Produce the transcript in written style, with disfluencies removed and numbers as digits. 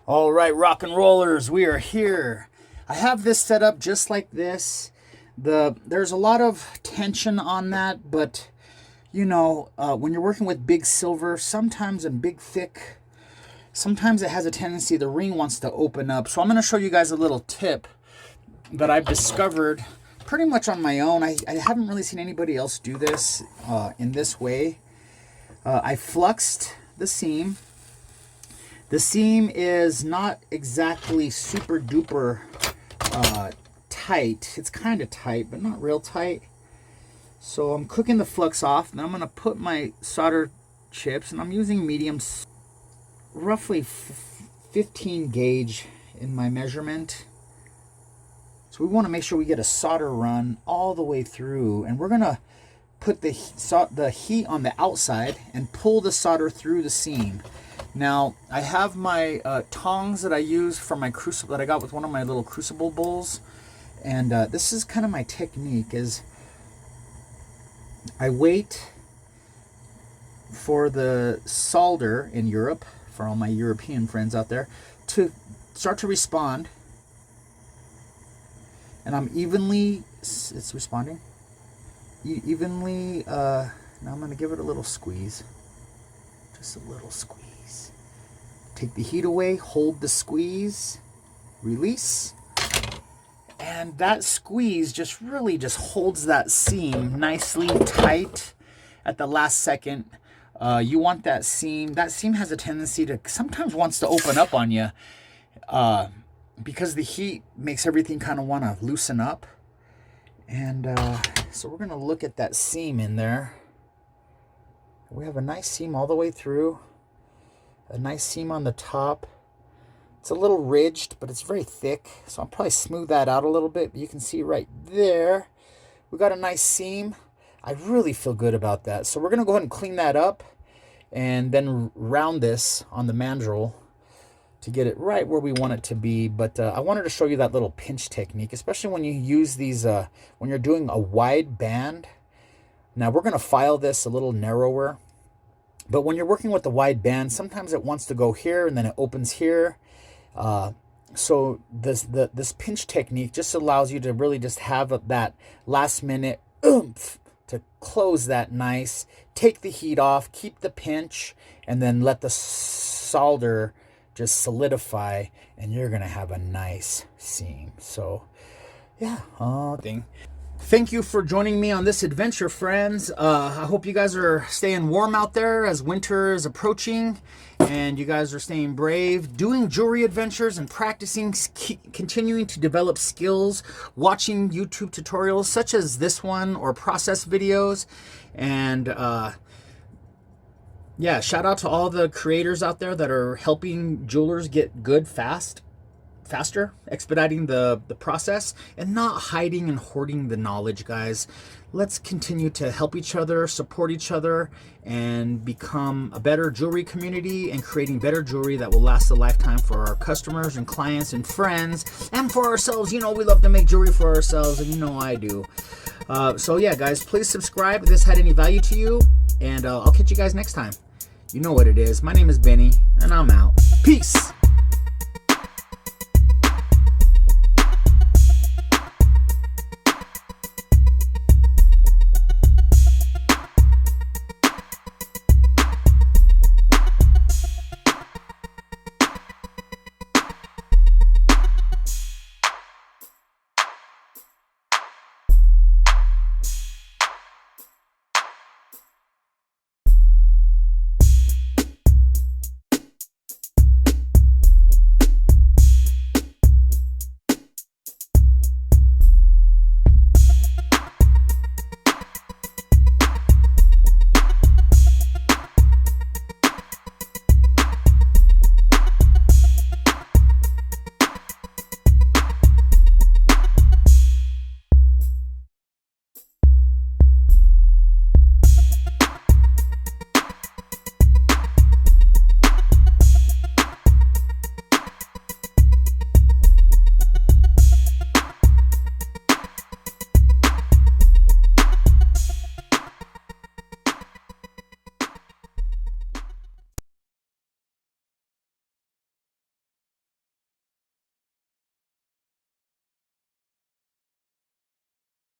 All right, rock and rollers, we are here. I have this set up just like this. There's a lot of tension on that, but you know, when you're working with big silver, sometimes and big thick, sometimes it has a tendency, the ring wants to open up. So I'm going to show you guys a little tip that I've discovered pretty much on my own. I haven't really seen anybody else do this in this way. I fluxed the seam. The seam is not exactly super duper tight. It's kind of tight, but not real tight. So I'm cooking the flux off, and then I'm going to put my solder chips, and I'm using mediums, roughly 15 gauge in my measurement. So we want to make sure we get a solder run all the way through, and we're going to put the heat on the outside and pull the solder through the seam. Now I have my tongs that I use from my crucible that I got with one of my little crucible bowls, and this is kind of my technique. Is I wait for the solder in Europe, for all my European friends out there, to start to respond, and I'm evenly, it's responding evenly. Now I'm going to give it a little squeeze, just a little squeeze. Take the heat away, hold the squeeze, release, and that squeeze just really just holds that seam nicely tight at the last second. You want that seam. That seam has a tendency to sometimes wants to open up on you because the heat makes everything kind of want to loosen up. And so we're going to look at that seam in there. We have a nice seam all the way through. A nice seam on the top. It's a little ridged, but it's very thick, so I'll probably smooth that out a little bit. But you can see right there, we got a nice seam. I really feel good about that. So we're going to go ahead and clean that up and then round this on the mandrel to get it right where we want it to be. But I wanted to show you that little pinch technique, especially when you use these, when you're doing a wide band. Now we're going to file this a little narrower, but when you're working with the wide band, sometimes it wants to go here and then it opens here. So this pinch technique just allows you to really just have that last minute oomph to close that nice, take the heat off, keep the pinch, and then let the solder just solidify, and you're gonna have a nice seam. So yeah, thank you for joining me on this adventure, friends. I hope you guys are staying warm out there as winter is approaching, and you guys are staying brave, doing jewelry adventures and practicing, continuing to develop skills, watching YouTube tutorials such as this one or process videos. And yeah, shout out to all the creators out there that are helping jewelers get good faster, expediting the process, and not hiding and hoarding the knowledge, guys. Let's continue to help each other, support each other, and become a better jewelry community and creating better jewelry that will last a lifetime for our customers and clients and friends, and for ourselves. You know, we love to make jewelry for ourselves, and you know I do. So yeah, guys, please subscribe if this had any value to you, and I'll catch you guys next time. You know what it is. My name is Benny, and I'm out. Peace.